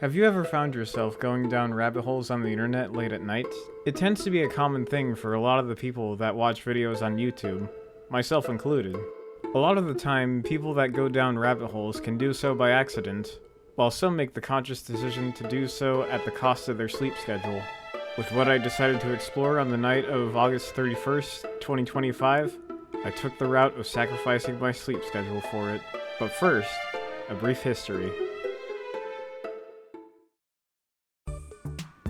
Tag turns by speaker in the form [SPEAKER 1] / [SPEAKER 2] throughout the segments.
[SPEAKER 1] Have you ever found yourself going down rabbit holes on the internet late at night? It tends to be a common thing for a lot of the people that watch videos on YouTube, myself included. A lot of the time, people that go down rabbit holes can do so by accident, while some make the conscious decision to do so at the cost of their sleep schedule. With what I decided to explore on the night of August 31st, 2025, I took the route of sacrificing my sleep schedule for it. But first, a brief history.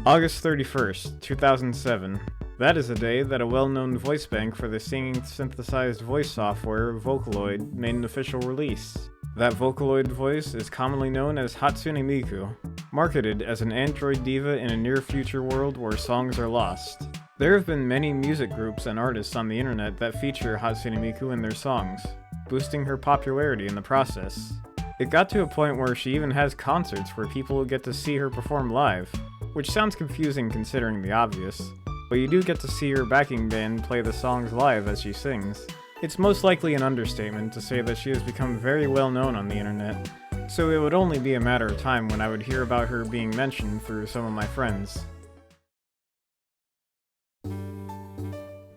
[SPEAKER 1] August 31st, 2007. That is a day that a well-known voice bank for the singing synthesized voice software Vocaloid made an official release. That Vocaloid voice is commonly known as Hatsune Miku, marketed as an android diva in a near-future world where songs are lost. There have been many music groups and artists on the internet that feature Hatsune Miku in their songs, boosting her popularity in the process. It got to a point where she even has concerts where people get to see her perform live, which sounds confusing considering the obvious, but you do get to see her backing band play the songs live as she sings. It's most likely an understatement to say that she has become very well known on the internet, so it would only be a matter of time when I would hear about her being mentioned through some of my friends.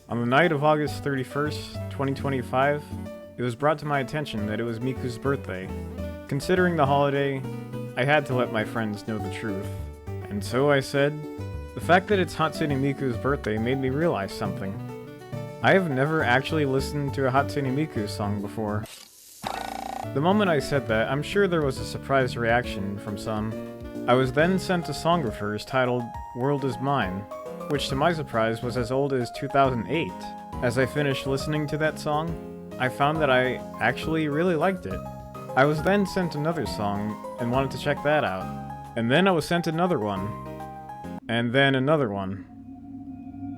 [SPEAKER 1] On the night of August 31st, 2025, it was brought to my attention that it was Miku's birthday. Considering the holiday, I had to let my friends know the truth. And so I said, the fact that it's Hatsune Miku's birthday made me realize something. I have never actually listened to a Hatsune Miku song before. The moment I said that, I'm sure there was a surprised reaction from some. I was then sent a song of hers titled World Is Mine, which to my surprise was as old as 2008. As I finished listening to that song, I found that I actually really liked it. I was then sent another song and wanted to check that out. And then I was sent another one. And then another one.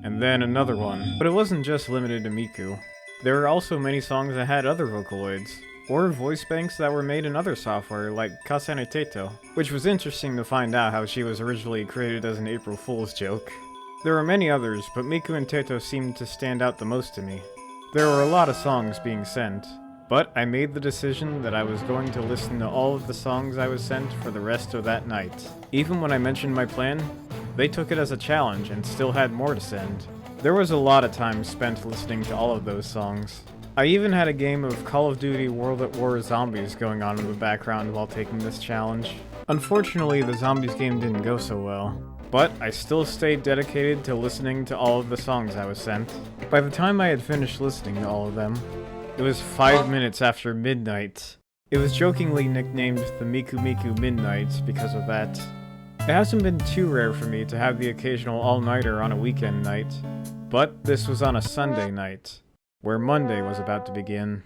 [SPEAKER 1] And then another one. But it wasn't just limited to Miku. There were also many songs that had other Vocaloids, or voice banks that were made in other software like Kasane Teto, which was interesting to find out how she was originally created as an April Fool's joke. There were many others, but Miku and Teto seemed to stand out the most to me. There were a lot of songs being sent, but I made the decision that I was going to listen to all of the songs I was sent for the rest of that night. Even when I mentioned my plan, they took it as a challenge and still had more to send. There was a lot of time spent listening to all of those songs. I even had a game of Call of Duty World at War Zombies going on in the background while taking this challenge. Unfortunately, the Zombies game didn't go so well, but I still stayed dedicated to listening to all of the songs I was sent. By the time I had finished listening to all of them, it was 5 minutes after midnight. It was jokingly nicknamed the Miku Miku Midnight because of that. It hasn't been too rare for me to have the occasional all-nighter on a weekend night, but this was on a Sunday night, where Monday was about to begin.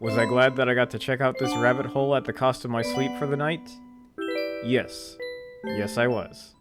[SPEAKER 1] Was I glad that I got to check out this rabbit hole at the cost of my sleep for the night? Yes. Yes, I was.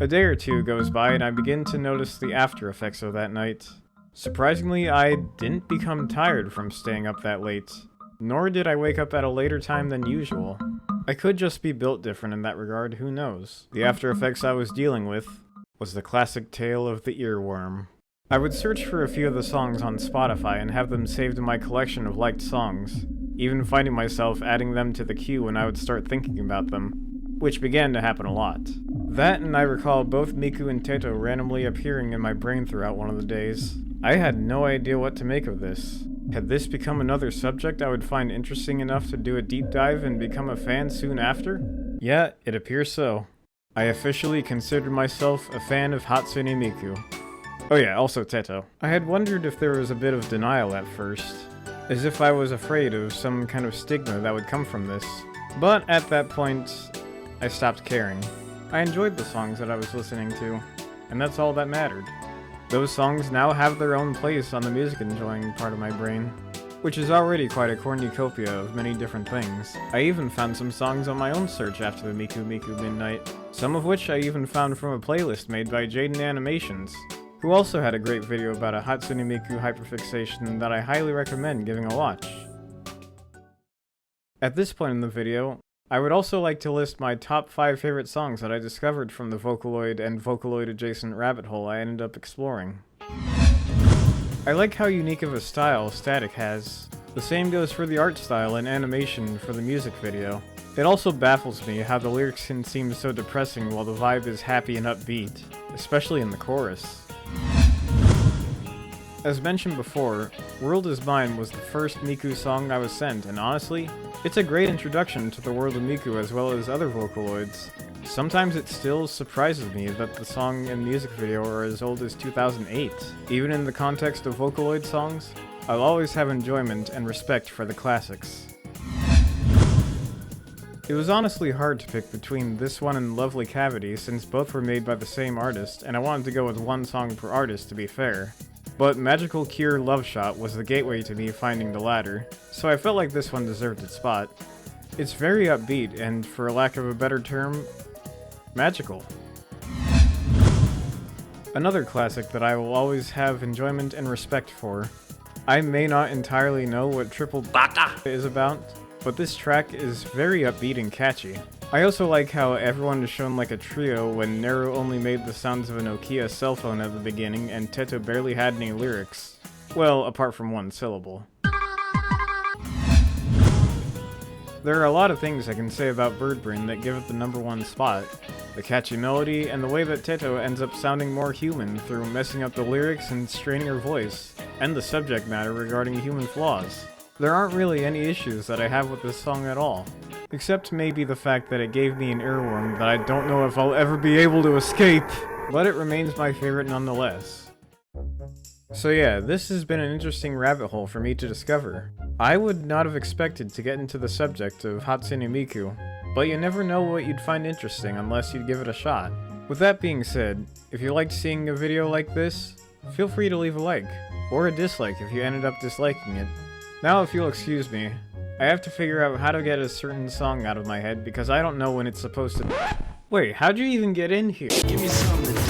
[SPEAKER 1] A day or two goes by and I begin to notice the after effects of that night. Surprisingly, I didn't become tired from staying up that late, nor did I wake up at a later time than usual. I could just be built different in that regard, who knows? The after effects I was dealing with was the classic tale of the earworm. I would search for a few of the songs on Spotify and have them saved in my collection of liked songs, even finding myself adding them to the queue when I would start thinking about them, which began to happen a lot. That and I recall both Miku and Teto randomly appearing in my brain throughout one of the days. I had no idea what to make of this. Had this become another subject I would find interesting enough to do a deep dive and become a fan soon after? Yeah, it appears so. I officially considered myself a fan of Hatsune Miku. Oh yeah, also Teto. I had wondered if there was a bit of denial at first, as if I was afraid of some kind of stigma that would come from this. But at that point, I stopped caring. I enjoyed the songs that I was listening to, and that's all that mattered. Those songs now have their own place on the music enjoying part of my brain, which is already quite a cornucopia of many different things. I even found some songs on my own search after the Miku Miku Midnight, some of which I even found from a playlist made by Jaden Animations, who also had a great video about a Hatsune Miku hyperfixation that I highly recommend giving a watch. At this point in the video, I would also like to list my top 5 favorite songs that I discovered from the Vocaloid and Vocaloid adjacent rabbit hole I ended up exploring. I like how unique of a style Static has. The same goes for the art style and animation for the music video. It also baffles me how the lyrics can seem so depressing while the vibe is happy and upbeat, especially in the chorus. As mentioned before, World Is Mine was the first Miku song I was sent, and honestly, it's a great introduction to the world of Miku as well as other Vocaloids. Sometimes it still surprises me that the song and music video are as old as 2008. Even in the context of Vocaloid songs, I'll always have enjoyment and respect for the classics. It was honestly hard to pick between this one and Lovely Cavity since both were made by the same artist, and I wanted to go with one song per artist to be fair. But Magical Cure Love Shot was the gateway to me finding the latter, so I felt like this one deserved its spot. It's very upbeat and, for lack of a better term, magical. Another classic that I will always have enjoyment and respect for. I may not entirely know what Triple Bata is about, but this track is very upbeat and catchy. I also like how everyone is shown like a trio when Neru only made the sounds of a Nokia cell phone at the beginning and Teto barely had any lyrics. Well, apart from one syllable. There are a lot of things I can say about Birdbrain that give it the #1 spot. The catchy melody, and the way that Teto ends up sounding more human through messing up the lyrics and straining her voice, and the subject matter regarding human flaws. There aren't really any issues that I have with this song at all, except maybe the fact that it gave me an earworm that I don't know if I'll ever be able to escape, but it remains my favorite nonetheless. So yeah, this has been an interesting rabbit hole for me to discover. I would not have expected to get into the subject of Hatsune Miku, but you never know what you'd find interesting unless you'd give it a shot. With that being said, if you liked seeing a video like this, feel free to leave a like, or a dislike if you ended up disliking it. Now if you'll excuse me, I have to figure out how to get a certain song out of my head because I don't know when it's supposed to— Wait, how'd you even get in here?
[SPEAKER 2] Give me something.